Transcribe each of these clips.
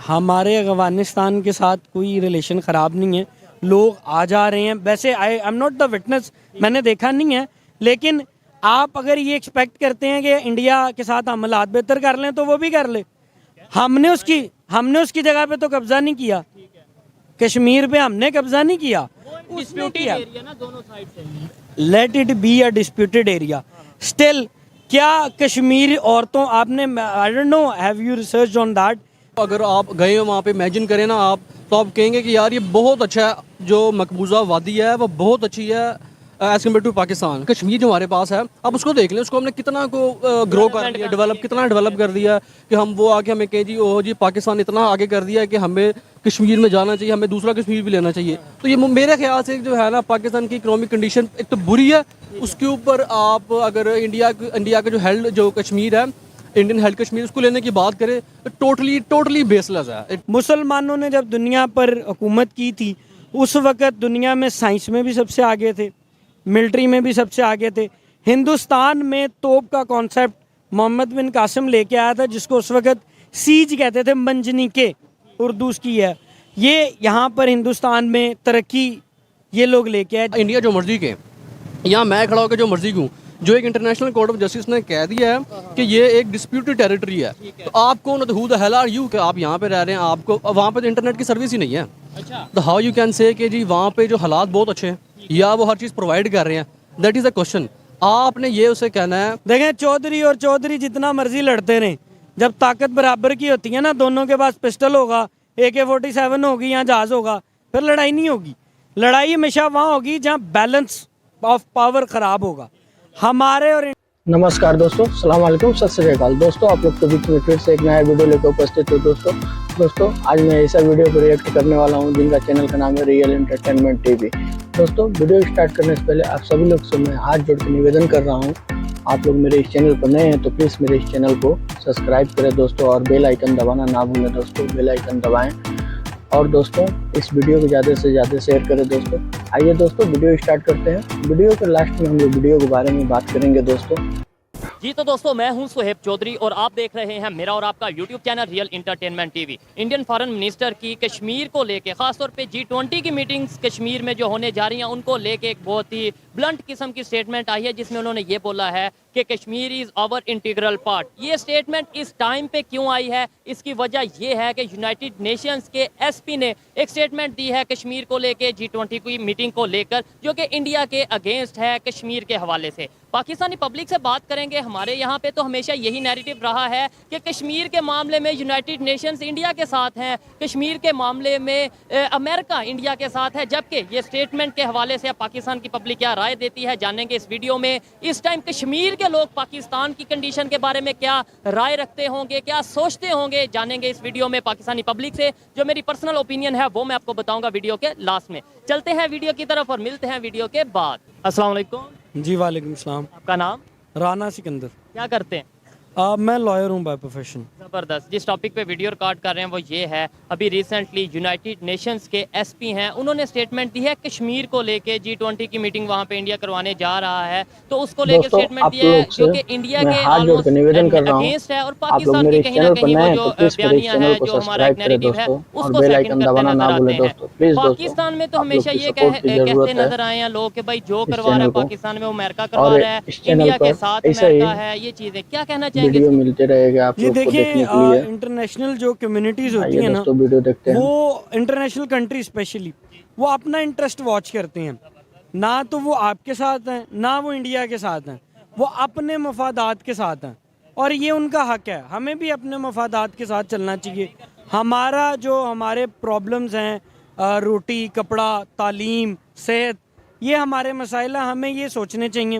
हमारे अफगानिस्तान के साथ कोई रिलेशन ख़राब नहीं है, लोग आ जा रहे हैं। वैसे I am not the witness, मैंने देखा नहीं है, लेकिन आप अगर ये एक्सपेक्ट करते हैं कि इंडिया के साथ हम हालात बेहतर कर लें तो वो भी कर ले। हमने उसकी जगह पे तो कब्जा नहीं किया, कश्मीर पे हमने कब्जा नहीं किया, उसने किया। Let it be a disputed area still. क्या कश्मीर औरतों आपने, I don't know, have you research on that? अगर आप गए हो वहाँ पे, इमेजिन करें ना आप, तो आप कहेंगे कि यार ये बहुत अच्छा है, जो मकबूजा वादी है वो बहुत अच्छी है as compare to Pakistan. Kashmir जो हमारे पास है, आप उसको देख लें, उसको हमने कितना को ग्रो कर दिया, कितना डेवलप कर दिया कि हम वो आके हमें कहें जी ओह जी पाकिस्तान इतना आगे कर दिया है कि हमें कश्मीर में जाना चाहिए, हमें दूसरा कश्मीर भी लेना चाहिए। तो ये मेरे ख्याल से जो है ना, पाकिस्तान की इकोनॉमिक कंडीशन एक तो बुरी है, उसके ऊपर आप अगर इंडिया का जो कश्मीर है, इंडियन हेल्ड कश्मीर, उसको लेने की बात करें तो टोटली बेसलेस है। मुसलमानों ने जब दुनिया पर हुकूमत की थी, उस वक़्त दुनिया में साइंस में भी सबसे आगे थे, मिलिट्री में भी सबसे आगे थे। हिंदुस्तान में तोप का कॉन्सेप्ट मोहम्मद बिन कासिम लेके आया था, जिसको उस वक़्त सीज कहते थे, मंजनीके उर्दू उसकी है। ये यहाँ पर हिंदुस्तान में तरक्की ये लोग लेके आए। इंडिया जो मर्जी के, यहाँ मैं खड़ा होकर जो मर्जी कहूँ, जो एक इंटरनेशनल कोर्ट ऑफ जस्टिस ने कह दिया है कि ये एक डिस्प्यूटेड टेरिटरी है, तो आप कौन, who the hell are you कि आप यहाँ पे रह रहे हैं, आपको वहाँ पे तो इंटरनेट की सर्विस ही नहीं है। तो हाउ यू कैन से कि जी वहाँ पे जो हालात बहुत अच्छे हैं या वो हर चीज़ प्रोवाइड कर रहे हैं, दैट इज़ अ क्वेश्चन। आपने ये उसे कहना है। देखें, चौधरी और चौधरी जितना मर्जी लड़ते रहें, जब ताकत बराबर की होती है ना, दोनों के पास पिस्टल होगा, AK-47 होगी या जहाज होगा, फिर लड़ाई नहीं होगी। लड़ाई हमेशा वहाँ होगी जहाँ बैलेंस ऑफ पावर खराब होगा। हमारे और नमस्कार दोस्तों, सलाम वालेकुम, सत श्री अकाल दोस्तों। आप लोग के बीच में फिर से एक नया वीडियो लेकर उपस्थित हूँ दोस्तों आज मैं ऐसा वीडियो को रिएक्ट करने वाला हूँ जिनका चैनल का नाम है रियल एंटरटेनमेंट टीवी। दोस्तों, वीडियो स्टार्ट करने से पहले आप सभी लोग से मैं हाथ जोड़ के निवेदन कर रहा हूँ, आप लोग मेरे इस चैनल पर नए हैं तो प्लीज़ मेरे इस चैनल को सब्सक्राइब करें दोस्तों, और बेल आइकन दबाना ना भूलें दोस्तों, बेल आइकन दबाएँ। और दोस्तों, इस वीडियो को ज़्यादा से ज़्यादा शेयर करें दोस्तों। आइए दोस्तों, वीडियो स्टार्ट करते हैं। वीडियो के लास्ट में हम लोग वीडियो के बारे में बात करेंगे दोस्तों। जी तो दोस्तों, मैं हूं सुहेब चौधरी और आप देख रहे हैं मेरा और आपका YouTube channel real entertainment TV. Indian foreign minister की कश्मीर को लेके, खासतौर पे G20 की मीटिंग्स कश्मीर में जो होने जा रही हैं, उनको लेके एक बहुत ही ब्लंट किस्म की स्टेटमेंट आई है, जिसमें उन्होंने ये बोला है कि Kashmir is our integral part. ये स्टेटमेंट इस टाइम पे क्यों आई है, इसकी वजह ये है कि यूनाइटेड नेशंस के SP ने एक स्टेटमेंट दी है कश्मीर को लेके, G20 की मीटिंग को लेकर, जो कि इंडिया के अगेंस्ट है कश्मीर के हवाले से। पाकिस्तानी पब्लिक से बात करेंगे, हमारे यहाँ पे तो हमेशा यही नैरेटिव रहा है कि कश्मीर के मामले में यूनाइटेड नेशंस इंडिया के साथ हैं, कश्मीर के मामले में अमेरिका इंडिया के साथ है, जबकि ये स्टेटमेंट के हवाले से पाकिस्तान की पब्लिक क्या राय देती है जानेंगे इस वीडियो में। इस टाइम कश्मीर के लोग पाकिस्तान की कंडीशन के बारे में क्या राय रखते होंगे, क्या सोचते होंगे, जानेंगे इस वीडियो में पाकिस्तानी पब्लिक से। जो मेरी पर्सनल ओपिनियन है वो मैं आपको बताऊंगा वीडियो के लास्ट में। चलते हैं वीडियो की तरफ और मिलते हैं वीडियो के बाद। अस्सलाम वालेकुम। जी वालेकुम सलाम। आपका नाम? राना सिकंदर। क्या करते हैं? मैं लॉयर हूँ बाय प्रोफेशन। ज़बरदस्त। जिस टॉपिक पे वीडियो रिकॉर्ड कर रहे हैं वो ये है, अभी रिसेंटली यूनाइटेड नेशंस के SP हैं, उन्होंने स्टेटमेंट दी है कश्मीर को लेके। G20 की मीटिंग वहाँ पे इंडिया करवाने जा रहा है, तो उसको लेके स्टेटमेंट दिया है जो कि इंडिया के ऑलमोस्ट अगेंस्ट है, और पाकिस्तान की कहीं ना कहीं वो जो बयानिया है, जो हमारा एक नैरेटिव है, उसको सेकंड करते नजर आते हैं। पाकिस्तान में तो हमेशा ये कहते नजर आए हैं लोग कि भाई जो करवा रहा है पाकिस्तान में वो अमेरिका करवा रहा है, इंडिया के साथ अमेरिका है। ये चीज़ें क्या कहना चाहेंगे? वीडियो मिलते रहेगा आप लोग को देखने के लिए। इंटरनेशनल जो कम्युनिटीज होती है ना, वीडियो देखते हैं, वो इंटरनेशनल कंट्री स्पेशली वो अपना इंटरेस्ट वॉच करते हैं, ना तो वो आपके साथ हैं ना वो इंडिया के साथ हैं, वो अपने मफादात के साथ हैं, और ये उनका हक है। हमें भी अपने मफादात के साथ चलना चाहिए। हमारे प्रॉब्लम्स हैं, रोटी, कपड़ा, तालीम, सेहत, ये हमारे मसाइल हैं, हमें ये सोचने चाहिए।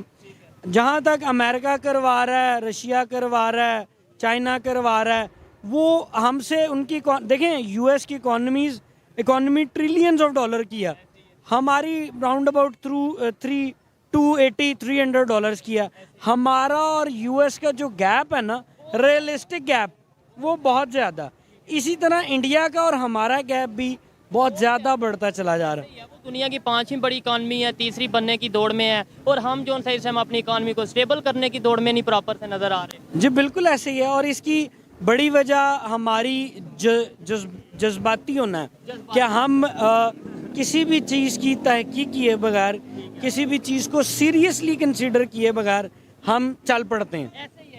जहाँ तक अमेरिका करवा रहा है, रशिया करवा रहा है, चाइना करवा रहा है, वो हमसे उनकी देखें, US की इकॉनमी ट्रिलियंस ऑफ डॉलर की है, हमारी राउंड अबाउट $280-300 की है। हमारा और US का जो गैप है ना, रियलिस्टिक गैप, वो बहुत ज़्यादा। इसी तरह इंडिया का और हमारा गैप भी बहुत ज़्यादा बढ़ता चला जा रहा है। दुनिया की 5वीं बड़ी इकॉनमी है, तीसरी बनने की दौड़ में है, और हम सही से हम अपनी इकॉनमी को स्टेबल करने की दौड़ में नहीं प्रॉपर से नज़र आ रहे। जी बिल्कुल ऐसे ही है, और इसकी बड़ी वजह हमारी जज्बाती होना है कि हम किसी भी चीज़ की तहकीक किए बगैर, किसी भी चीज़ को सीरियसली कंसीडर किए बगैर हम चल पड़ते हैं। ऐसे ही है।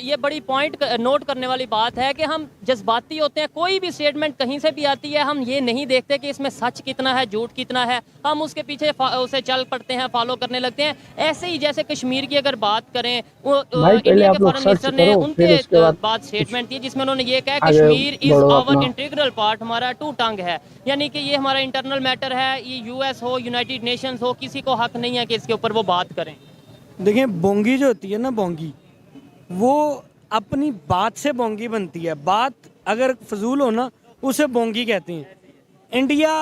ये बड़ी पॉइंट नोट करने वाली बात है कि हम जज्बाती होते हैं। कोई भी स्टेटमेंट कहीं से भी आती है, हम ये नहीं देखते कि इसमें सच कितना है, झूठ कितना है, हम उसके पीछे उसे चल पड़ते हैं, फॉलो करने लगते हैं। ऐसे ही जैसे कश्मीर की अगर बात करें, वो इंडिया के फॉरेन मिनिस्टर ने उनके बाद स्टेटमेंट दी जिसमें उन्होंने ये कहा Kashmir is our integral part, हमारा टू टंग है, यानी कि ये हमारा इंटरनल मैटर है। ये यूएस हो, यूनाइटेड नेशंस हो, किसी को हक नहीं है कि इसके ऊपर वो बात करें। देखिए बोंगी जो होती है ना, बोंगी वो अपनी बात से बोंगी बनती है। बात अगर फजूल हो ना, उसे बोंगी कहते हैं। इंडिया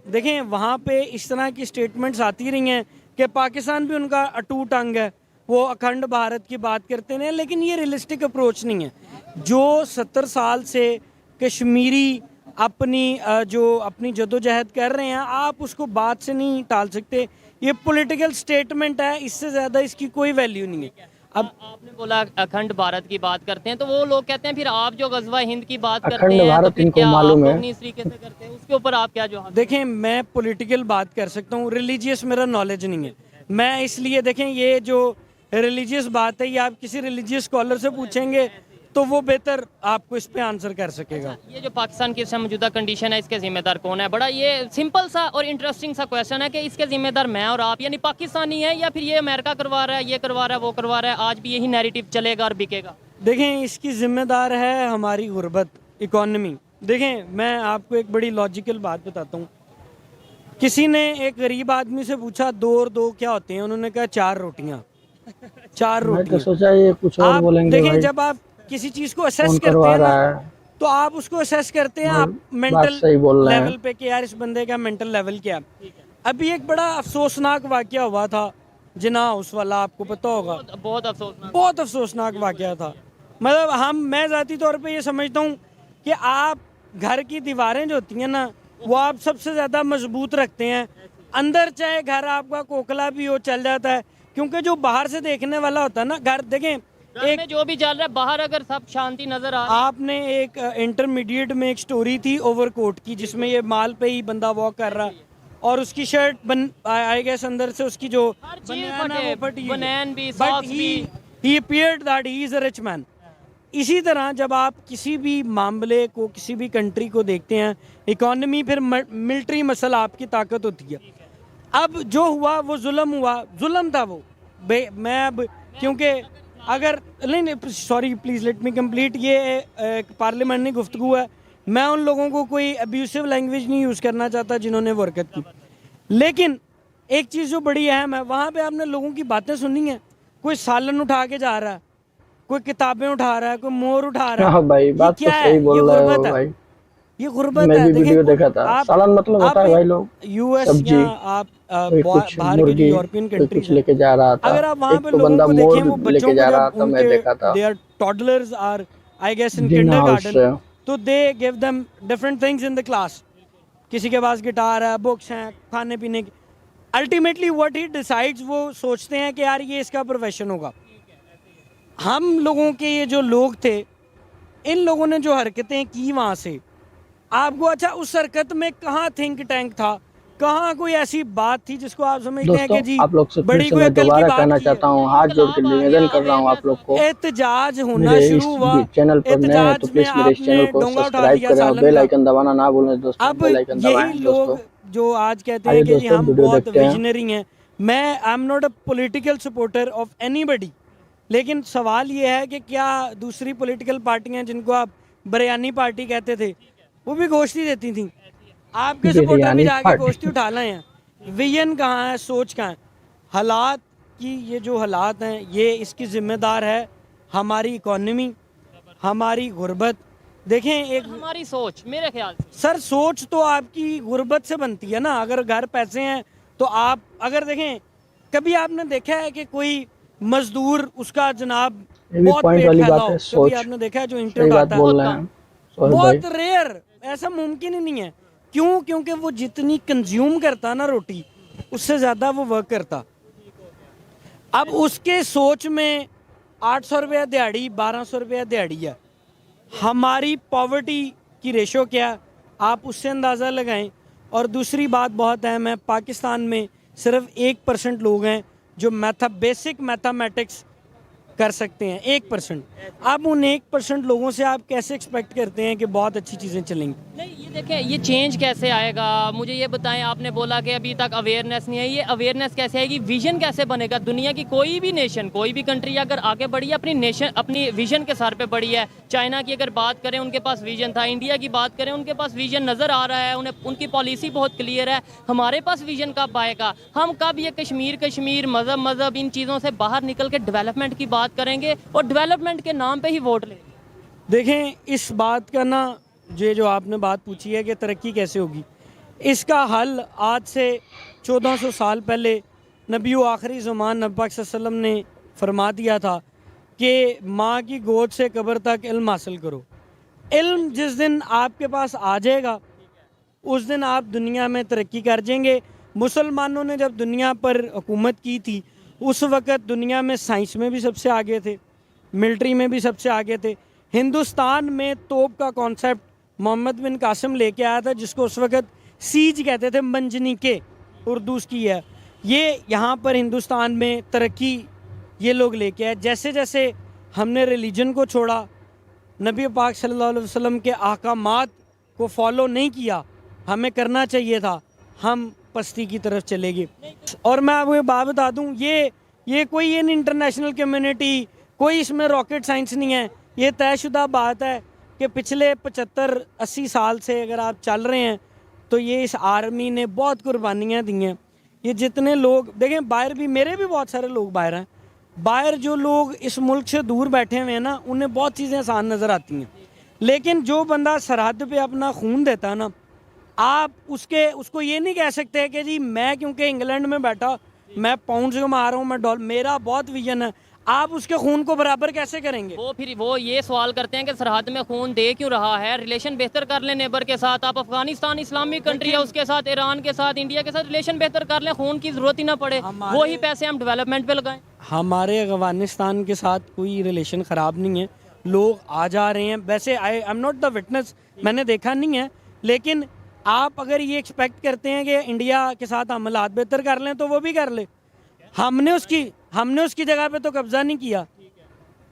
देखें वहाँ पे इस तरह की स्टेटमेंट्स आती रही हैं कि पाकिस्तान भी उनका अटूट अंग है, वो अखंड भारत की बात करते हैं, लेकिन ये रियलिस्टिक अप्रोच नहीं है। जो 70 साल से कश्मीरी अपनी जदोजहद कर रहे हैं, आप उसको बात से नहीं टाल सकते। ये पॉलिटिकल स्टेटमेंट है, इससे ज़्यादा इसकी कोई वैल्यू नहीं है। अब आपने बोला अखंड भारत की बात करते हैं, तो वो लोग कहते हैं फिर आप जो गजवा हिंद की बात करते अखंड हैं, तो भारत फिर इनको क्या मालूम आप है। अपनी इस तरीके से करते हैं, उसके ऊपर आप क्या जवाब? देखें मैं पॉलिटिकल बात कर सकता हूँ, रिलीजियस मेरा नॉलेज नहीं है। मैं इसलिए देखें ये जो रिलीजियस बात है, ये आप किसी रिलीजियस स्कॉलर से पूछेंगे तो वो बेहतर आपको इस पे आंसर कर सकेगा। ये जो पाकिस्तान की मौजूदा कंडीशन है, इसके जिम्मेदार कौन है? बड़ा ये सिंपल सा और इंटरेस्टिंग सा क्वेश्चन है कि इसके जिम्मेदार मैं और आप, यानी पाकिस्तानी है, या फिर ये अमेरिका करवा रहा है, ये करवा रहा है, वो करवा रहा है? आज भी यही नैरेटिव चलेगा और बिकेगा? देखें इसकी जिम्मेदार है हमारी गुर्बत, इकोनॉमी। देखें मैं आपको एक बड़ी लॉजिकल बात बताता हूँ। किसी ने एक गरीब आदमी से पूछा 2 और 2 क्या होते हैं, उन्होंने कहा 4 रोटियाँ। 4 मैं तो रोटियाँ। सोचा ये कुछ और आप बोलेंगे देखें भाई, जब आप किसी चीज को असेस कौन करते करवा हैं रहा ना, है। तो आप उसको असेस करते हैं, आप बात मेंटल सही बोल रहे हैं। लेवल पे कि यार इस बंदे का मेंटल लेवल क्या है। अभी एक बड़ा अफसोसनाक वाकया हुआ था जिना हाउस वाला, आपको पता होगा। बहुत अफसोसनाक। बहुत अफसोसनाक वाकया था। मतलब मैं ज़ाती तौर पे ये समझता हूँ कि आप घर की दीवारें जो होती हैं ना, वो आप सबसे ज़्यादा मजबूत रखते हैं। अंदर चाहे घर आपका कोकला भी हो, चल जाता है, क्योंकि जो बाहर से देखने वाला होता है ना, घर देखें घर में जो भी चल रहा है, बाहर अगर सब शांति नजर आ रही है। आपने एक इंटरमीडिएट में एक स्टोरी थी ओवरकोट की, जिसमें ये माल पे ही बंदा वॉक कर रहा और उसकी शर्ट आई गेस अंदर से उसकी जो हर चीज बनियान है वो फटी हुई है। बनैन भी, But सॉक्स भी। he appeared that he is a rich man। इसी तरह जब आप किसी भी मामले को, किसी भी कंट्री को देखते हैं, इकोनॉमी फिर मिलिट्री मसल आपकी ताकत होती है। अब जो हुआ वो जुल्म हुआ, जुल्म था वो। मैं अब क्योंकि अगर नहीं sorry please let me complete, ये एक पार्लियामेंट्री गुफ्तगू है। मैं उन लोगों को कोई अब्यूसिव लैंग्वेज नहीं यूज़ करना चाहता जिन्होंने वो हरकत की, लेकिन एक चीज़ जो बड़ी अहम है, वहाँ पे आपने लोगों की बातें सुनी हैं। कोई सालन उठा के जा रहा है, कोई किताबें उठा रहा है, कोई मोर उठा रहा है। हाँ भाई, ये बात तो क्या है? सही ये बोल रहे हो गुर्बत है। भाई। ये गुर्बत मैं है। भी देखिए, वीडियो देखा था। सालन मतलब होता है भाई लोग यूएस सब्जी, या आप कोई कुछ बाहर की मुर्गी, यूरोपियन कोई कुछ कंट्रीज लेके जा रहा था। अगर आप वहाँ एक पे तो लोगों बंदा को मोर देखें, वो लेके बच्चों जा को रहा जब था, मैं देखा था। They are toddlers are I guess in green kindergarten, house. तो they give them different things in the class. किसी के पास गिटार है, बुक्स हैं, खाने पीने की। अल्टीमेटली व्हाट ही डिसाइड्स, वो सोचते हैं कि यार ये इसका प्रोफेशन होगा। हम लोगों के ये जो लोग थे, इन लोगों ने जो हरकतें की वहाँ से, आपको अच्छा उस हरकत में कहाँ थिंक टैंक था, कहाँ कोई ऐसी बात थी जिसको आप समझते हैं कि दोस्तों जी आप लोग से फिर बड़ी से कोई मैं अकल की दोबारा बात कहना की है। चाहता हूँ, हाथ जोड़ के निवेदन कर रहा हूँ आप लोग को। एहतजाज होना मेरे इस शुरू हुआ, चैनल पर नए हैं तो एहतजाज में प्लीज मेरे इस आपने चैनल को डोंगा उठा सब्सक्राइब लिया करें और सालन बेल का। आइकन दबाना ना भूलें दोस्तों। अब बेल आइकन यही दबाएं लोग दोस्तों। जो आज कहते आइए हैं कि जी दोस्तों, हम वीडियो बहुत देखते हैं। विजनरी हैं। मैं I am not a political supporter of anybody, लेकिन सवाल ये है कि क्या दूसरी पॉलिटिकल पार्टियां जिनको आप बिरयानी पार्टी कहते थे, वो भी गोश्ती देती थी? आपके सपोर्टर भी बिरयानी जाके पार्टी। गोश्ती उठा लाए हैं। विजन कहाँ है, सोच कहाँ है? हालात की ये जो हालात हैं, ये इसकी जिम्मेदार है हमारी इकोनॉमी, हमारी गुर्बत। देखें एक हमारी सोच, मेरे ख्याल से सर सोच तो आपकी गुर्बत से बनती है ना। अगर घर पैसे हैं तो आप अगर देखें, कभी आपने देखा है कि कोई मजदूर उसका जनाब ये भी बहुत पॉइंट पेट वाली फैला बात हो? है, कभी सोच। आपने देखा है जो इंटर सही बात उठाता है? बोल रहे हैं सोहेल भाई। बहुत रेयर, ऐसा मुमकिन ही नहीं है। क्यों? क्योंकि वो जितनी कंज्यूम करता ना रोटी, उससे ज़्यादा वो वर्क करता। अब उसके सोच में 800 रुपया दिहाड़ी, 1200 रुपया दिहाड़ी है, हमारी पॉवर्टी की रेशो क्या है, आप उससे अंदाज़ा लगाएं। और दूसरी बात बहुत अहम है, पाकिस्तान में सिर्फ 1% लोग हैं जो बेसिक मैथमेटिक्स कर सकते हैं, 1%। अब उन 1% लोगों से आप कैसे एक्सपेक्ट करते हैं कि बहुत अच्छी चीज़ें चलेंगी? नहीं, ये देखें, ये चेंज कैसे आएगा, मुझे ये बताएं। आपने बोला कि अभी तक अवेयरनेस नहीं है, ये अवेयरनेस कैसे आएगी, विजन कैसे बनेगा? दुनिया की कोई भी नेशन, कोई भी कंट्री अगर आगे बढ़ी है अपनी नेशन, अपनी विजन के सर पे बढ़ी है। चाइना की अगर बात करें, उनके पास विजन था। इंडिया की बात करें, उनके पास विजन नज़र आ रहा है, उन्हें उनकी पॉलिसी बहुत क्लियर है। हमारे पास विजन कब आएगा? हम कब ये कश्मीर मज़हब इन चीज़ों से बाहर निकल के डेवलपमेंट की बात करेंगे और डेवलपमेंट के नाम पे ही वोट लेंगे? देखें, इस बात का ना, ये जो आपने बात पूछी है कि तरक्की कैसे होगी, इसका हल आज से 1400 साल पहले नबी आखिरी ज़मान नबी पाक सल्लल्लाहु अलैहि वसल्लम ने फरमा दिया था कि माँ की गोद से कब्र तक इल्म हासिल करो। इल्म जिस दिन आपके पास आ जाएगा, उस दिन आप दुनिया में तरक्की कर जाएंगे। मुसलमानों ने जब दुनिया पर हुकूमत की थी, उस वक़्त दुनिया में साइंस में भी सबसे आगे थे, मिलिट्री में भी सबसे आगे थे। हिंदुस्तान में तोप का कॉन्सेप्ट मोहम्मद बिन कासिम लेके आया था, जिसको उस वक़्त सीज कहते थे, मंजनीके उर्दू की है। ये यहाँ पर हिंदुस्तान में तरक्की ये लोग लेके आए। जैसे जैसे हमने रिलीजन को छोड़ा, नबी पाक सल्लल्लाहु अलैहि वसल्लम के अहकामात को फॉलो नहीं किया, हमें करना चाहिए था, हम पस्ती की तरफ चले गए। और मैं आपको ये बात बता दूँ, ये कोई ये इंटरनेशनल कम्युनिटी, कोई इसमें रॉकेट साइंस नहीं है। ये तयशुदा बात है कि पिछले 75-80 साल से अगर आप चल रहे हैं तो ये इस आर्मी ने बहुत कुर्बानियाँ दी हैं। ये जितने लोग देखें, बाहर भी, मेरे भी बहुत सारे लोग बाहर हैं, बाहर जो लोग इस मुल्क से दूर बैठे हुए हैं ना, उन्हें बहुत चीज़ें आसान नज़र आती हैं। लेकिन जो बंदा सरहद पे अपना खून देता है ना, आप उसको ये नहीं कह सकते कि जी मैं क्योंकि इंग्लैंड में बैठा, मैं पाउंड से कमा रहा हूँ, मैं डॉलर, मेरा बहुत विजन है। आप उसके खून को बराबर कैसे करेंगे? वो ये सवाल करते हैं कि सरहद में खून दे क्यों रहा है, रिलेशन बेहतर कर लें नेबर के साथ। आप अफगानिस्तान इस्लामिक कंट्री है, उसके साथ, ईरान के साथ, इंडिया के साथ रिलेशन बेहतर कर लें, खून की ज़रूरत ही ना पड़े, वही पैसे हम डेवलपमेंट पे लगाएं। हमारे अफगानिस्तान के साथ कोई रिलेशन ख़राब नहीं है, लोग आ जा रहे हैं। वैसे I am not the witness, मैंने देखा नहीं है, लेकिन आप अगर ये एक्सपेक्ट करते हैं कि इंडिया के साथ हम हालात बेहतर कर लें तो वो भी कर ले। हमने उसकी जगह पे तो कब्जा नहीं किया,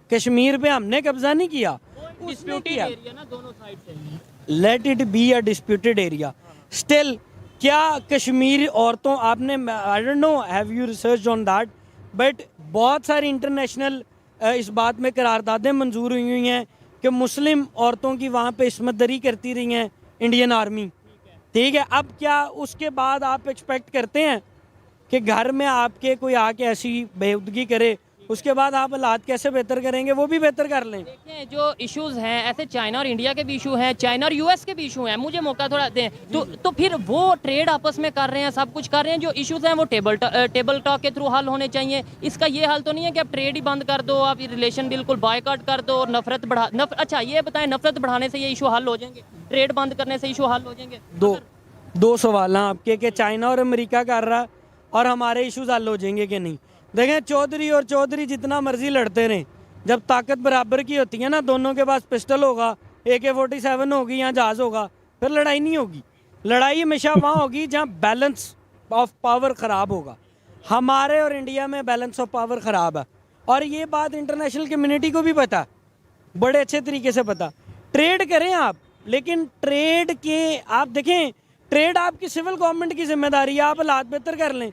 कश्मीर पे हमने कब्जा नहीं किया, डिस्प्यूटेड एरिया ना दोनों साइड से। Let it be a disputed area. Still क्या कश्मीर औरतों, आपने, I don't know have you research on that, but बहुत सारी इंटरनेशनल इस बात में करारदादें मंजूर हुई हैं कि मुस्लिम औरतों की वहाँ पे इस्मत दरी करती रही हैं इंडियन आर्मी। ठीक है, अब क्या उसके बाद आप एक्सपेक्ट करते हैं कि घर में आपके कोई आके ऐसी बेहुदगी करे, उसके बाद आप हालात कैसे बेहतर करेंगे? वो भी बेहतर कर लें। देखें, जो इश्यूज हैं, ऐसे चाइना और इंडिया के भी इशू हैं, चाइना और यूएस के भी इशू हैं। मुझे मौका थोड़ा दें तो फिर वो ट्रेड आपस में कर रहे हैं, सब कुछ कर रहे हैं। जो इश्यूज हैं वो टेबल टॉक के थ्रू हल होने चाहिए। इसका ये हल तो नहीं है कि आप ट्रेड ही बंद कर दो, आप रिलेशन बिल्कुल बायकॉट कर दो और नफरत अच्छा ये बताएं, नफरत बढ़ाने से ये इशू हल हो जाएंगे? ट्रेड बंद करने से इशू हल हो जाएंगे? दो सवाल हैं आपके कि चाइना और अमेरिका कर रहा है और हमारे इश्यूज हल हो जाएंगे कि नहीं। देखें, चौधरी जितना मर्जी लड़ते रहें, जब ताकत बराबर की होती है ना, दोनों के पास पिस्टल होगा, AK-47 होगी या जहाज़ होगा, फिर लड़ाई नहीं होगी। लड़ाई हमेशा वहाँ होगी जहाँ बैलेंस ऑफ पावर ख़राब होगा। हमारे और इंडिया में बैलेंस ऑफ पावर ख़राब है, और ये बात इंटरनेशनल कम्युनिटी को भी पता, बड़े अच्छे तरीके से पता। ट्रेड करें आप, लेकिन ट्रेड के आप देखें, ट्रेड आपकी सिविल गवर्नमेंट की जिम्मेदारी है, आप हालात बेहतर कर लें,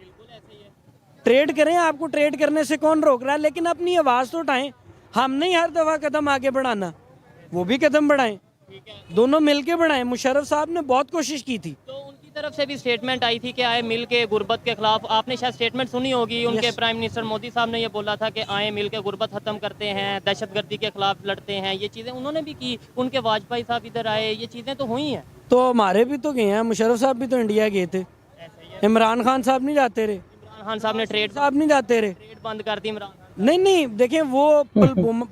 ट्रेड करें। आपको ट्रेड करने से कौन रोक रहा है? लेकिन अपनी आवाज़ तो उठाएं। हम नहीं हर दफ़ा कदम आगे बढ़ाना, वो भी कदम बढ़ाएं, दोनों मिलके बढ़ाएं। मुशर्रफ साहब ने बहुत कोशिश की थी, तो उनकी तरफ से भी स्टेटमेंट आई थी कि आए मिल के गुर्बत के खिलाफ। आपने शायद स्टेटमेंट सुनी होगी, उनके प्राइम मिनिस्टर मोदी साहब ने ये बोला था कि आए मिल के गुर्बत ख़त्म करते हैं, दहशतगर्दी के खिलाफ लड़ते हैं। ये चीज़ें उन्होंने भी की, उनके वाजपेयी साहब इधर आए, ये चीज़ें तो हुई हैं। तो हमारे भी तो गए हैं, मुशर्रफ साहब भी तो इंडिया गए थे, इमरान खान साहब नहीं जाते रहे, इमरान खान साहब ने ट्रेड नहीं जाते रहे। बंद कर दी इमरान खान। नहीं, देखें, वो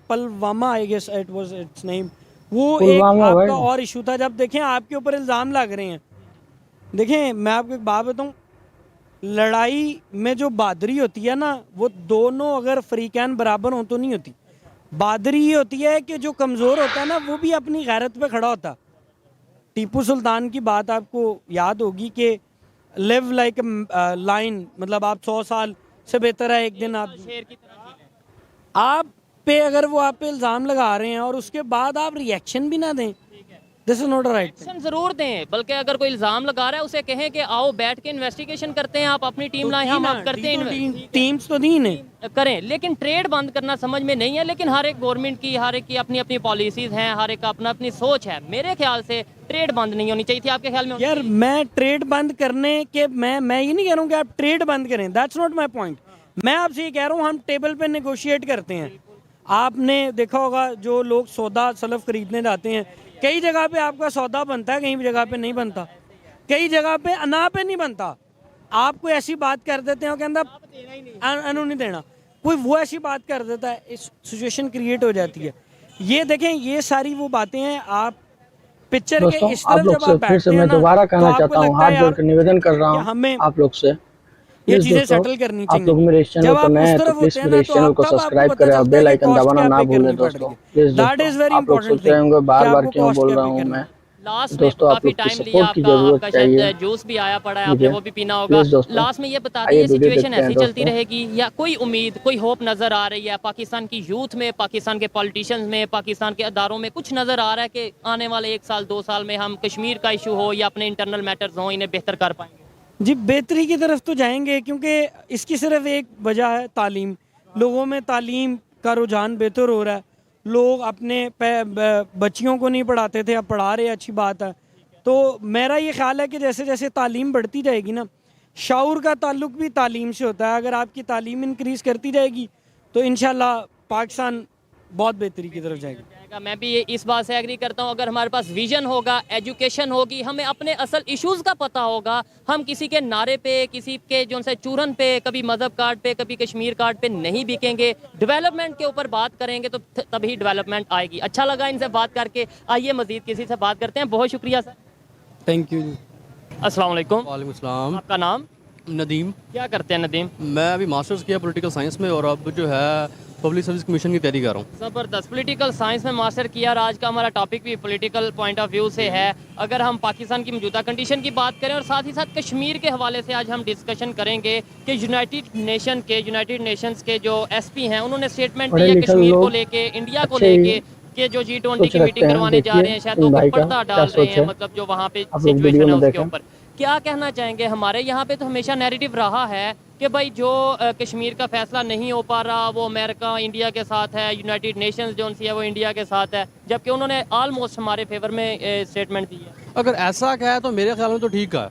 Pulwama, I guess it was its name, वो एक पुलवामा आपका और इशू था। जब देखें आपके ऊपर इल्ज़ाम लग रहे हैं, देखें मैं आपको एक बात बताऊं, लड़ाई में जो बहादुरी होती है ना, वो दोनों अगर फरीकैन बराबर हों तो नहीं होती। बहादुरी ये होती है कि जो कमज़ोर होता है ना वो भी अपनी गैरत पे खड़ा होता। टीपू सुल्तान की बात आपको याद होगी कि लिव लाइक लाइन, मतलब आप 100 साल से बेहतर है एक दिन आप शेर की तरह जी लें। आप पे अगर वो आप पे इल्ज़ाम लगा रहे हैं और उसके बाद आप रिएक्शन भी ना दें, this is not right. Action जरूर दें, बल्कि अगर कोई इल्जाम लगा रहा है उसे कहें कि आओ बैठ के इन्वेस्टिगेशन करते हैं, आप अपनी टीम लाएं, हम आप करते हैं टीम्स तो दी ने करें। लेकिन ट्रेड बंद करना समझ में नहीं है। लेकिन हर एक गवर्नमेंट की, हर एक की अपनी अपनी पॉलिसीज हैं, हर एक का अपना अपनी सोच है। मेरे ख्याल से ट्रेड बंद नहीं होनी चाहिए थी, आपके ख्याल में होनी यार चाहिए? मैं ट्रेड बंद करने के मैं ये नहीं कह रहा हूँ कि आप ट्रेड बंद करें, दैट्स नॉट माय पॉइंट। मैं आपसे ये कह रहा हूँ हम टेबल पे नेगोशिएट करते हैं। आपने देखा होगा जो लोग सौदा सलफ खरीदने जाते हैं, कई जगह पे आपका सौदा बनता है, कई जगह पे नहीं बनता, कई जगह पे अना पे नहीं बनता। आप कोई ऐसी बात कर देते हो कि अंदर अनु नहीं देना, कोई वो ऐसी बात कर देता है, इस सिचुएशन क्रिएट हो जाती है। ये देखें, ये सारी वो बातें हैं। आप पिक्चर के दोस्तों इस आप तरफ लोग जब से आप फिर से बैठते हैं मैं ना, दोबारा तो कहना आपको चाहता हूँ, लगता हाथ है जोड़ यार कर निवेदन कर रहा कि हूँ हमें आप लोग से, ये प्लीज चीजें दोस्तों सेटल करनी आप लोग चाहिए। मेरे इस चैनल जब पर आप नए उस हैं तो तरफ प्लीज होते हैं मेरे ना इस तो चैनल को तब आपको सब्सक्राइब पता करें और चलता है बेल कि आइकन कॉस्ट दबाना क्या ना पे भूलें करनी पड़ दोस्तों। रही है। प्लीज दैट दोस्तों इज वेरी आप लोग इंपॉर्टेंट सोच रहे होंगे बार बार क्यों बोल रहा हूँ मैं, लास्ट में दोस्तों आप काफी लोग की टाइम लिया सपोर्ट की आपका, जरूरत आपका चाहिए शायद जूस भी आया पड़ा है, आपने मुझे। वो भी पीना होगा। प्लीज दोस्तों लास्ट में ये बता आइए दीजिए, वीडियो सिचुएशन देखते हैं ऐसी चलती दोस्तों। रहेगी या कोई उम्मीद, कोई होप नजर आ रही है पाकिस्तान की यूथ में, पाकिस्तान के पॉलिटिशियंस में, पाकिस्तान के अदारों में? कुछ नजर आ रहा है कि आने वाले 1 साल 2 साल में हम कश्मीर का इशू हो या अपने इंटरनल मैटर्स हो, इन्हें बेहतर कर पाएंगे? जी, बेहतरी की तरफ तो जाएंगे, क्योंकि इसकी सिर्फ एक वजह है, तालीम। लोगों में तालीम का रुझान बेहतर हो रहा है। लोग अपने बच्चियों को नहीं पढ़ाते थे, अब पढ़ा रहे हैं, अच्छी बात है। तो मेरा ये ख्याल है कि जैसे जैसे तालीम बढ़ती जाएगी ना, शाऊर का ताल्लुक भी तालीम से होता है। अगर आपकी तालीम इंक्रीज़ करती जाएगी तो इंशाल्लाह पाकिस्तान बहुत बेहतरी की तरफ जाएगी। मैं भी इस बात से एग्री करता हूँ। अगर हमारे पास विजन होगा, एजुकेशन होगी, हमें अपने असल इश्यूज़ का पता होगा, हम किसी के नारे पे, किसी के जो से चूरन पे, कभी मजहब कार्ड पे, कभी कश्मीर कार्ड पे नहीं बिकेंगे, डेवलपमेंट के ऊपर बात करेंगे तो तभी डेवलपमेंट आएगी। अच्छा लगा इनसे बात करके। आइए मजीद किसी से बात करते हैं। बहुत शुक्रिया सर। Thank you. अस्सलाम वालेकुम। वालेकुम अस्सलाम। आपका नाम? नदीम। क्या करते हैं नदीम? मैं अभी मास्टर्स किया पॉलिटिकल साइंस में और अब जो है पब्लिक सर्विस कमीशन की तैयारी कर रहा हूँ। ज़बरदस्त। पॉलिटिकल साइंस में मास्टर किया और आज का हमारा टॉपिक भी पॉलिटिकल पॉइंट ऑफ व्यू से है। अगर हम पाकिस्तान की मौजूदा कंडीशन की बात करें और साथ ही साथ कश्मीर के हवाले से आज हम डिस्कशन करेंगे कि यूनाइटेड नेशंस के जो एसपी हैं उन्होंने स्टेटमेंट दिया कश्मीर को लेके, इंडिया को लेके, कि जो G20 की मीटिंग करवाने जा रहे हैं शायद वो कोई पर्दा डाल रहे हैं, मतलब जो वहाँ पे सिचुएशन है उसके ऊपर क्या कहना चाहेंगे? हमारे यहाँ पे तो हमेशा नैरेटिव रहा है कि भाई जो कश्मीर का फैसला नहीं हो पा रहा वो अमेरिका इंडिया के साथ है, यूनाइटेड नेशंस जो सी है वो इंडिया के साथ है, जबकि उन्होंने ऑलमोस्ट हमारे फेवर में स्टेटमेंट दी है। अगर ऐसा क्या है तो मेरे ख्याल में तो ठीक है,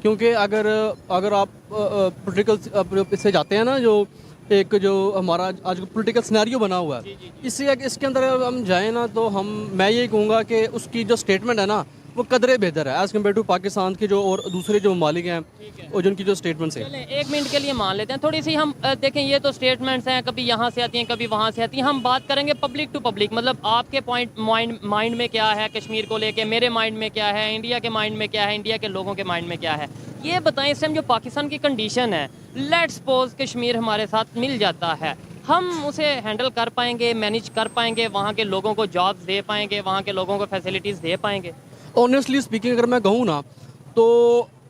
क्योंकि अगर आप पॉलिटिकल इससे जाते हैं ना, जो एक जो हमारा आज पॉलिटिकल सिनेरियो बना हुआ है, इसके अंदर अगर हम जाएँ ना तो मैं ये कहूँगा कि उसकी जो स्टेटमेंट है ना वो कदरे बेहतर है एज़ कम्पेयर टू पाकिस्तान के जो और दूसरे जो ममालिक हैं और जिनकी जो स्टेटमेंट्स हैं। चलें 1 मिनट के लिए मान लेते हैं, थोड़ी सी हम देखें, ये तो स्टेटमेंट्स हैं, कभी यहाँ से आती हैं कभी वहाँ से आती हैं। हम बात करेंगे पब्लिक टू पब्लिक, मतलब आपके माइंड में क्या है कश्मीर को लेके, मेरे माइंड में क्या है, इंडिया के माइंड में क्या है, इंडिया के लोगों के माइंड में क्या है, ये बताएं। इस टाइम जो पाकिस्तान की कंडीशन है, लेट्स सपोज कश्मीर हमारे साथ मिल जाता है, हम उसे हैंडल कर पाएंगे, मैनेज कर पाएंगे, वहाँ के लोगों को जॉब्स दे पाएंगे, वहाँ के लोगों को फैसिलिटीज़ दे पाएंगे? ऑनेस्टली स्पीकिंग अगर मैं कहूँ ना तो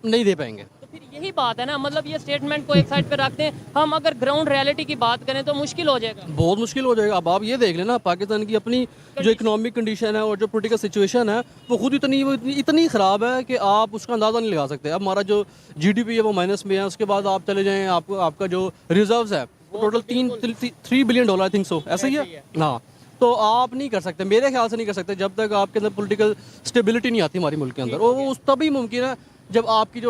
नहीं दे पाएंगे। तो फिर यही बात है ना, मतलब ये स्टेटमेंट को एक साइड पे रखते हैं, हम अगर ग्राउंड रियलिटी की बात करें तो मुश्किल हो जाएगा, बहुत मुश्किल हो जाएगा। अब आप ये देख लेना पाकिस्तान की अपनी जो इकोनॉमिक कंडीशन है और जो पॉलिटिकल सिचुएशन है वो खुद इतनी ख़राब है कि आप उसका अंदाज़ा नहीं लगा सकते। अब हमारा जो GDP है वो माइनस में है, उसके बाद आप चले जाएँ आपका जो रिजर्व्स है वो total $3 billion I think so, ऐसा ही है हाँ। तो आप नहीं कर सकते, मेरे ख्याल से नहीं कर सकते जब तक आपके अंदर पॉलिटिकल स्टेबिलिटी नहीं आती हमारे मुल्क के अंदर। और वो तभी मुमकिन है जब आपकी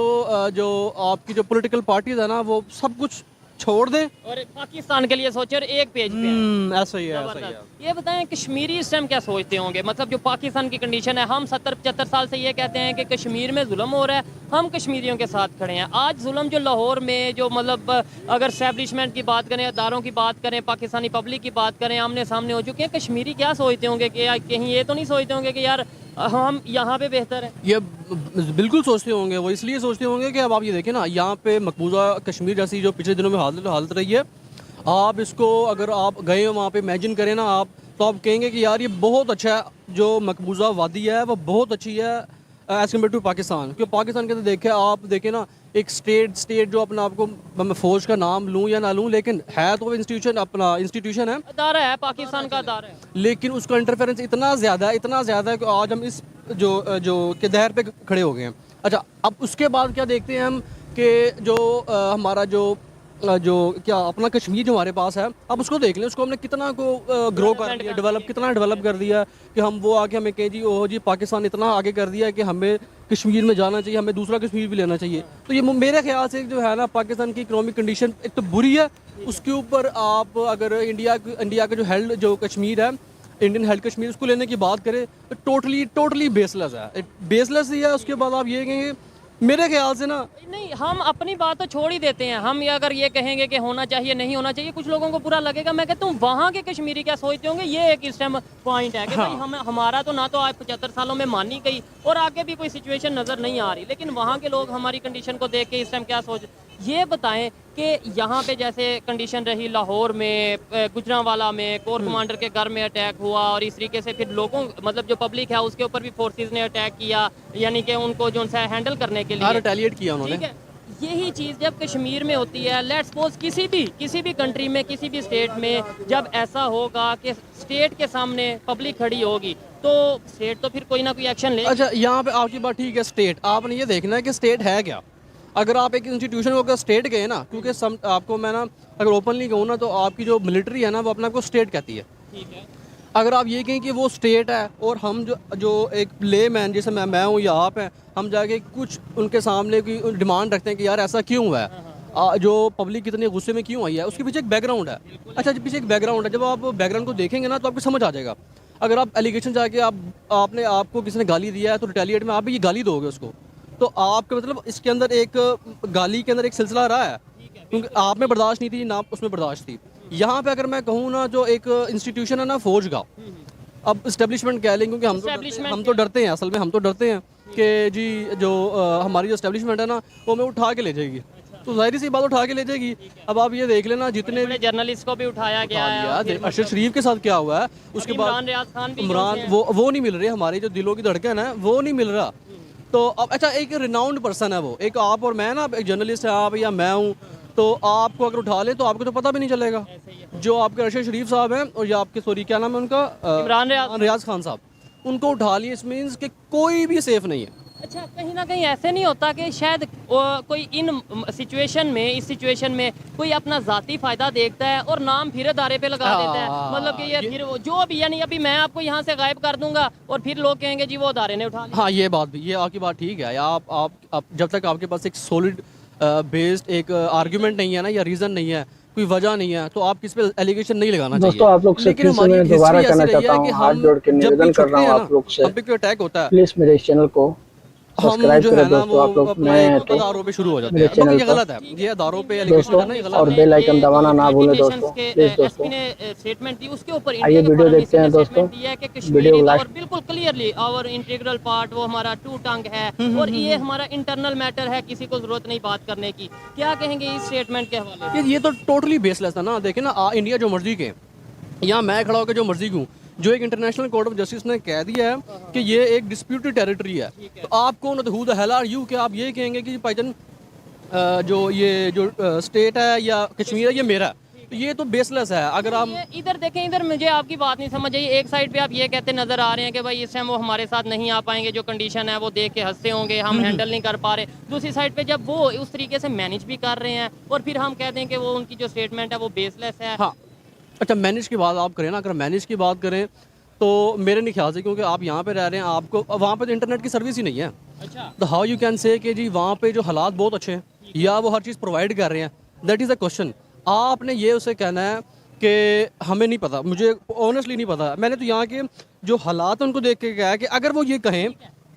जो पॉलिटिकल पार्टीज है ना वो सब कुछ छोड़ दें और पाकिस्तान के लिए सोचे और एक पेज पे ऐसा ही है। ये बताएं कश्मीरी इस टाइम क्या सोचते होंगे, मतलब जो पाकिस्तान की कंडीशन है, हम 70-75 साल से ये कहते हैं कि कश्मीर में जुल्म हो रहा है, हम कश्मीरियों के साथ खड़े हैं। आज जुल्म जो लाहौर में जो मतलब अगर एस्टैब्लिशमेंट की बात करें, अदारों की बात करें, पाकिस्तानी पब्लिक की बात करें, आमने सामने हो चुके हैं। कश्मीरी क्या सोचते होंगे कि कहीं ये तो नहीं सोचते होंगे कि यार हम यहाँ पे बेहतर है? ये बिल्कुल सोचते होंगे, वो इसलिए सोचते होंगे कि अब आप ये देखें ना, यहाँ पे मकबूजा कश्मीर जैसी जो पिछले दिनों में हालत रही है, आप इसको अगर आप गए हो वहाँ पे इमेजिन करें ना, आप तो आप कहेंगे कि यार ये बहुत अच्छा है, जो मकबूजा वादी है वो बहुत अच्छी है एज कम्पेयर टू पाकिस्तान। क्योंकि पाकिस्तान के अंदर आप देखें ना, एक स्टेट जो अपना आपको, मैं फौज का नाम लूँ या ना लूँ, लेकिन है तो वो इंस्टीट्यूशन है, अदारा है, पाकिस्तान का अदारा है। लेकिन उसका इंटरफेरेंस इतना ज़्यादा है कि आज हम इस जो के दहर पे खड़े हो गए हैं। अच्छा, अब उसके बाद क्या देखते हैं हम कि जो हमारा जो क्या अपना कश्मीर जो हमारे पास है, अब उसको देख लें, उसको हमने कितना को ग्रो कर दिया, कितना डेवलप कर दिया कि हम वो आके हमें कहें जी ओह जी पाकिस्तान इतना आगे कर दिया है कि हमें कश्मीर में जाना चाहिए, हमें दूसरा कश्मीर भी लेना चाहिए। तो ये मेरे ख्याल से जो है ना, पाकिस्तान की इकोनॉमिक कंडीशन एक तो बुरी है, उसके ऊपर आप अगर इंडिया का जो कश्मीर है, इंडियन हेल्ड कश्मीर, उसको लेने की बात करें तो टोटली बेसलेस है, बेसलेस ही है। उसके बाद आप ये कहेंगे मेरे ख्याल से ना, नहीं, हम अपनी बात तो छोड़ ही देते हैं। हम ये अगर ये कहेंगे कि होना चाहिए नहीं होना चाहिए, कुछ लोगों को बुरा लगेगा। मैं कहता हूँ वहाँ के कश्मीरी क्या सोचते होंगे, ये एक इस टाइम पॉइंट है कि भाई हमारा तो ना तो आज 75 सालों में मानी गई और आगे भी कोई सिचुएशन नज़र नहीं आ रही, लेकिन वहाँ के लोग हमारी कंडीशन को देख के इस टाइम क्या सोच, ये बताएं कि यहाँ पे जैसे कंडीशन रही लाहौर में, गुजरांवाला में, कोर कमांडर के घर में अटैक हुआ और इस तरीके से फिर लोगों, मतलब जो पब्लिक है उसके ऊपर भी फोर्सेस ने अटैक किया, यानी कि उनको जो है हैंडल करने के लिए रिटेलिएट किया उन्होंने। ठीक है, यही चीज़ जब कश्मीर में होती है, लेट्स सपोज किसी भी कंट्री में, किसी भी स्टेट में जब ऐसा होगा कि स्टेट के सामने पब्लिक खड़ी होगी तो स्टेट तो फिर कोई ना कोई एक्शन ले। अच्छा, यहाँ पे आपकी बात ठीक है, स्टेट, आपने ये देखना है कि स्टेट है क्या। अगर आप एक इंस्टीट्यूशन को अगर स्टेट गए ना, क्योंकि आपको मैं ना अगर ओपनली कहूँ ना, तो आपकी जो मिलिट्री है ना वो अपने आप को स्टेट कहती है। ठीक है, अगर आप ये कहें कि वो स्टेट है और हम जो एक ले मैन जैसे मैं हूँ या आप हैं, हम जाके कुछ उनके सामने की डिमांड रखते हैं कि यार ऐसा क्यों हुआ है, जो पब्लिक कितने गुस्से में क्यों आई है, उसके पीछे एक बैकग्राउंड है। अच्छा, पीछे एक बैकग्राउंड है, जब आप बैकग्राउंड को देखेंगे ना तो आपको समझ आ जाएगा। अगर आप एलिगेशन जाके आपने आपको किसी ने गाली दिया है तो रिटेलिएट में आप भी ये गाली दोगे उसको, तो आपका मतलब इसके अंदर एक गाली के अंदर एक सिलसिला रहा है, क्योंकि आप में बर्दाश्त नहीं थी ना उसमें बर्दाश्त थी। यहाँ पे अगर मैं कहूँ ना, जो एक इंस्टीट्यूशन है ना फौज का, अब इस्टेब्लिशमेंट कह लें, क्योंकि हम तो डरते हैं, असल में हम तो डरते हैं कि जी जो हमारी जो इस्टेब्लिशमेंट है ना वो हमें उठा के ले जाएगी, तो जाहिर सी बात उठा के ले जाएगी। अब आप ये देख लेना, जितने भी जर्नलिस्ट को भी उठाया गया है, अरशद शरीफ के साथ क्या हुआ है, उसके बाद इमरान रियाज खान भी इमरान वो नहीं मिल रहे, हमारे जो दिलों की धड़कन है वो नहीं मिल रहा। तो अब अच्छा, एक रिनाउंड पर्सन है वो, एक आप और मैं ना, एक जर्नलिस्ट है आप या मैं हूँ, तो आपको अगर उठा ले तो आपको तो पता भी नहीं चलेगा। जो आपके अरशद शरीफ साहब हैं और या आपके सॉरी क्या नाम है उनका, इमरान रियाज खान साहब, उनको उठा लिए, इस मीन्स कि कोई भी सेफ नहीं है। अच्छा, कहीं ना कहीं ऐसे नहीं होता कि शायद कोई इस सिचुएशन में कोई अपना जाती फायदा देखता है और नाम फिर अदारे पे लगा देता है, मतलब कि ये फिर जो भी, यानी अभी मैं आपको यहाँ से गायब कर दूंगा और फिर लोग कहेंगे जी वो अदारे ने उठा लिया। हाँ, ये बात भी, ये आपकी बात ठीक है। आप जब तक आपके पास एक सॉलिड बेस्ड एक आर्ग्यूमेंट नहीं है ना, या रीज़न नहीं है, कोई वजह नहीं है, तो आप किस पे एलिगेशन नहीं लगाना चाहिए। दोस्तों, आप लोग से फिर से मैं दोबारा कहना चाहता हूँ, हाथ जोड़ के निवेदन कर रहा हूँ आप लोग से, अटैक होता है, प्लीज मेरे इस चैनल को सब्सक्राइब करें दोस्तों। आप लोग नए हैं तो अदारों पे शुरू हो जाते मेरे हैं, चैनल ये गलत है, ये अदारों पे एलिगेशन करना ये दोस्तों, गलत और है। बेल आइकन दबाना ना भूलें दोस्तों, प्लीज दोस्तों। स्टेटमेंट दी उसके ऊपर आइए वीडियो देखते हैं दोस्तों, वीडियो को लास्ट, बिल्कुल क्लियरली आवर इंटीग्रल पार्ट, वो हमारा टू टंग है और ये हमारा इंटरनल मैटर है, किसी को जरूरत नहीं बात करने की। क्या कहेंगे इस स्टेटमेंट के हवाले? ये तो टोटली बेसलेस है ना। देखें ना, इंडिया जो मर्जी के, यहाँ मैं खड़ा होकर जो मर्जी कहूँ, जो एक इंटरनेशनल कोर्ट ऑफ जस्टिस ने कह दिया है कि ये एक डिस्प्यूटेड टेरिटरी है, तो आप कौन हो, who the hell are you, कि आप ये कहेंगे कि भाईजान जो स्टेट है या कश्मीर है ये मेरा है, तो ये तो बेसलेस है। अगर आप इधर देखें, इधर मुझे आपकी बात नहीं समझ आई। एक साइड पे आप ये कहते नजर आ रहे हैं कि भाई इस टाइम वो हमारे साथ नहीं आ पाएंगे, जो कंडीशन है वो देख के हंसते होंगे, हम हैंडल नहीं कर पा रहे। दूसरी साइड पे जब वो उस तरीके से मैनेज भी कर रहे हैं और फिर हम कहते हैं कि वो उनकी जो स्टेटमेंट है वो बेसलेस है। हाँ, अच्छा, मैनेज की बात आप करें ना, अगर मैनेज की बात करें तो मेरे नहीं ख्याल से, क्योंकि आप यहाँ पे रह रहे हैं, आपको वहाँ पे तो इंटरनेट की सर्विस ही नहीं है। अच्छा, तो हाउ यू कैन से कि जी वहाँ पे जो हालात बहुत अच्छे हैं या वो हर चीज़ प्रोवाइड कर रहे हैं, दैट इज़ अ क्वेश्चन। आपने ये उसे कहना है कि हमें नहीं पता, मुझे ऑनेस्टली नहीं पता। मैंने तो यहाँ के जो हालात हैं उनको देख के कहा है कि अगर वो ये कहें,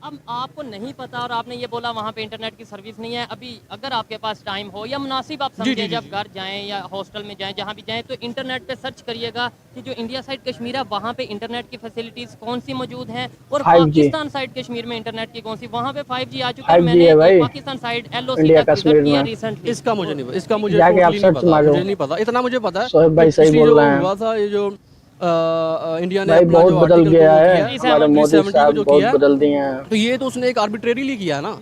अब आपको नहीं पता और आपने ये बोला वहाँ पे इंटरनेट की सर्विस नहीं है। अभी अगर आपके पास टाइम हो या मुनासिब आप समझें, जब घर जाएं या हॉस्टल में जाएं, जहाँ भी जाएं, तो इंटरनेट पे सर्च करिएगा कि जो इंडिया साइड कश्मीर है वहाँ पे इंटरनेट की फैसिलिटीज कौन सी मौजूद हैं और पाकिस्तान साइड कश्मीर में इंटरनेट की कौन सी, वहाँ पे 5G आ चुका है। मैंने पाकिस्तान साइड LOC का विजिट किया रिसेंटली। इसका मुझे नहीं पता, इतना मुझे पता है। सोहेब भाई सही बोल रहे हैं। हुआ था ये जो इंडिया ने भाई अपना बहुत जो बदल आर्टिकल गया को है, किया हमारे मोदी 370 को साहब जो बहुत किया है, बदल दिए हैं। तो ये तो उसने एक आर्बिट्रेरीली किया है ना,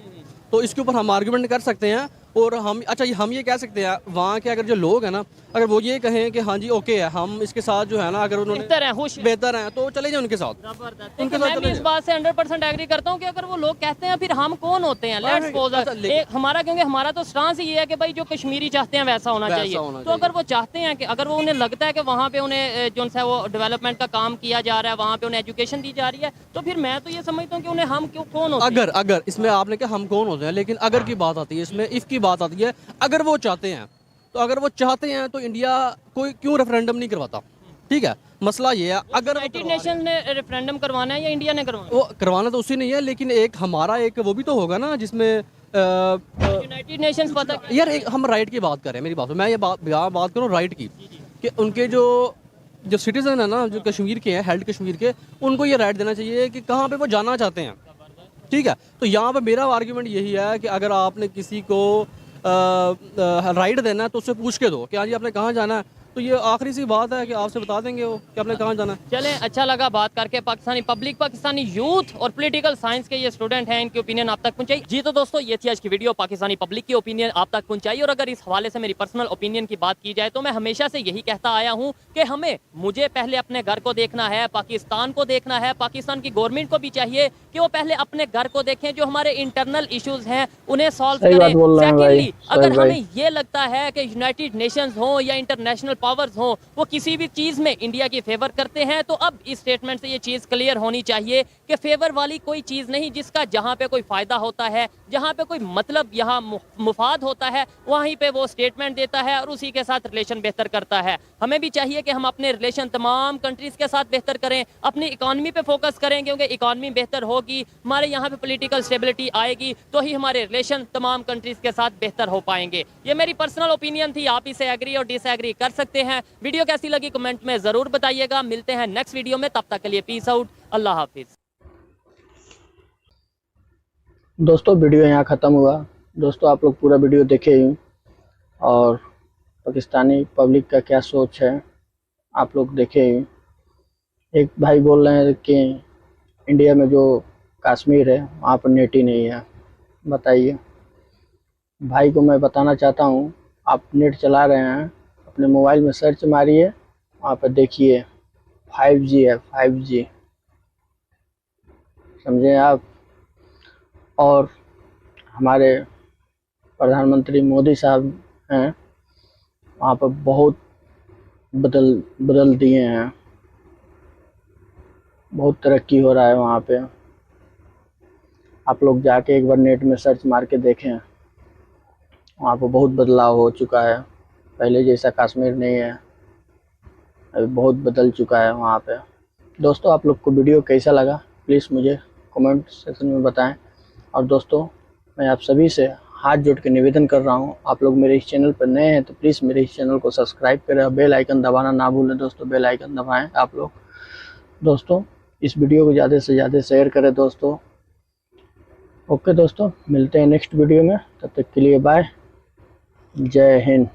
तो इसके ऊपर हम आर्गुमेंट कर सकते हैं। और हम अच्छा हम ये कह सकते हैं वहाँ के अगर जो लोग हैं ना, अगर वो ये कहें कि हाँ जी ओके है, हम इसके साथ जो है ना, अगर उन्होंने बेहतर है, खुश हैं। बेहतर हैं तो चले जाए उनके साथ। देखिए, मैं भी इस बात से 100% एग्री करता हूँ कि अगर वो लोग कहते हैं फिर हम कौन होते हैं। लेट्स सपोज एक हमारा, क्योंकि हमारा तो स्टांस ही ये है कि भाई जो कश्मीरी चाहते हैं वैसा होना चाहिए। तो अगर वो चाहते हैं कि अगर वो उन्हें लगता है कि वहाँ पे उन्हें जो है वो डेवलपमेंट का काम किया जा रहा है, वहाँ पे उन्हें एजुकेशन दी जा रही है, तो फिर मैं तो ये समझता हूँ कि उन्हें हम क्यों कौन होते हैं। अगर इसमें आपने कहा हम कौन होते हैं, लेकिन अगर की बात आती है, इसमें इफ की बात आती है, अगर वो चाहते हैं तो अगर वो चाहते हैं तो इंडिया कोई क्यों रेफरेंडम नहीं करवाता। ठीक है, मसला ये है अगर यूनाइटेड नेशन ने रेफरेंडम करवाना है या इंडिया ने करवाना वो करवाना तो उसी नहीं है, लेकिन एक हमारा एक वो भी तो होगा ना जिसमें है? यूनाइटेड नेशंस पता यार एक हम राइट की बात कर रहे हैं, मेरी बात मैं ये बात करूँ राइट की, कि उनके जो सिटीजन है ना, जो कश्मीर के हैं, हेल्ड कश्मीर के, उनको ये राइट देना चाहिए कि कहाँ पे वो जाना चाहते हैं। ठीक है, तो यहाँ पे मेरा आर्ग्यूमेंट यही है कि अगर आपने किसी को राइट देना है तो उससे पूछ के दो कि हाँ जी आपने कहाँ जाना है, तो ये आखिरी सी बात है कि आपसे बता देंगे वो कि आपने कहाँ जाना है। चलें, अच्छा लगा बात करके। पाकिस्तानी पब्लिक, पाकिस्तानी यूथ और पॉलिटिकल साइंस के ये स्टूडेंट हैं, इनकी ओपिनियन आप तक पहुंचाई। जी तो दोस्तों, ये थी आज की वीडियो, पाकिस्तानी पब्लिक की ओपिनियन आप तक पहुंचाई। और अगर इस हवाले से मेरी पर्सनल ओपिनियन की बात की जाए तो मैं हमेशा से यही कहता आया हूँ कि मुझे पहले अपने घर को देखना है, पाकिस्तान को देखना है। पाकिस्तान की गवर्नमेंट को भी चाहिए कि वो पहले अपने घर को देखें, जो हमारे इंटरनल इश्यूज हैं उन्हें सॉल्व करें। सेकेंडली, अगर हमें ये लगता है कि यूनाइटेड नेशंस हो या इंटरनेशनल पावर्स हो, वो किसी भी चीज में इंडिया की फेवर करते हैं, तो अब इस स्टेटमेंट से ये चीज क्लियर होनी चाहिए कि फेवर वाली कोई चीज नहीं, जिसका जहां पे कोई फायदा होता है, जहां पे कोई मतलब यहाँ मुफाद होता है, वहीं पे वो स्टेटमेंट देता है और उसी के साथ रिलेशन बेहतर करता है। हमें भी चाहिए कि हम अपने रिलेशन तमाम कंट्रीज के साथ बेहतर करें, अपनी इकॉनमी पे फोकस करें, क्योंकि इकॉनमी बेहतर होगी, हमारे यहाँ पे पॉलिटिकल स्टेबिलिटी आएगी, तो ही हमारे रिलेशन तमाम कंट्रीज के साथ बेहतर हो पाएंगे। ये मेरी पर्सनल ओपिनियन थी, आप इसे एग्री और डिसएग्री कर सकते हैं। वीडियो कैसी लगी कमेंट में जरूर बताइएगा। मिलते हैं नेक्स्ट वीडियो में, तब तक के लिए पीस आउट, अल्लाह हाफिज। दोस्तों वीडियो यहाँ ख़त्म हुआ। दोस्तों आप लोग पूरा वीडियो देखे ही, और पाकिस्तानी पब्लिक का क्या सोच है आप लोग देखे ही। एक भाई बोल रहे हैं कि इंडिया में जो कश्मीर है वहाँ पर नेट ही नहीं है। बताइए, भाई को मैं बताना चाहता हूँ, आप नेट चला रहे हैं, अपने मोबाइल में सर्च मारिए, वहाँ पर देखिए 5G है, 5G, समझे आप। और हमारे प्रधानमंत्री मोदी साहब हैं, वहाँ पर बहुत बदल दिए हैं, बहुत तरक्की हो रहा है वहाँ पे। आप लोग जाके एक बार नेट में सर्च मार के देखें, वहाँ पर बहुत बदलाव हो चुका है, पहले जैसा कश्मीर नहीं है, अभी बहुत बदल चुका है वहाँ पे। दोस्तों आप लोग को वीडियो कैसा लगा प्लीज़ मुझे कमेंट सेक्शन में बताएं। और दोस्तों मैं आप सभी से हाथ जोड़ के निवेदन कर रहा हूँ, आप लोग मेरे इस चैनल पर नए हैं तो प्लीज़ मेरे इस चैनल को सब्सक्राइब करें और बेल आइकन दबाना ना भूलें। दोस्तों बेल आइकन दबाएं आप लोग। दोस्तों इस वीडियो को ज़्यादा से ज़्यादा शेयर करें दोस्तों। ओके दोस्तों, मिलते हैं नेक्स्ट वीडियो में, तब तक के लिए बाय, जय हिंद।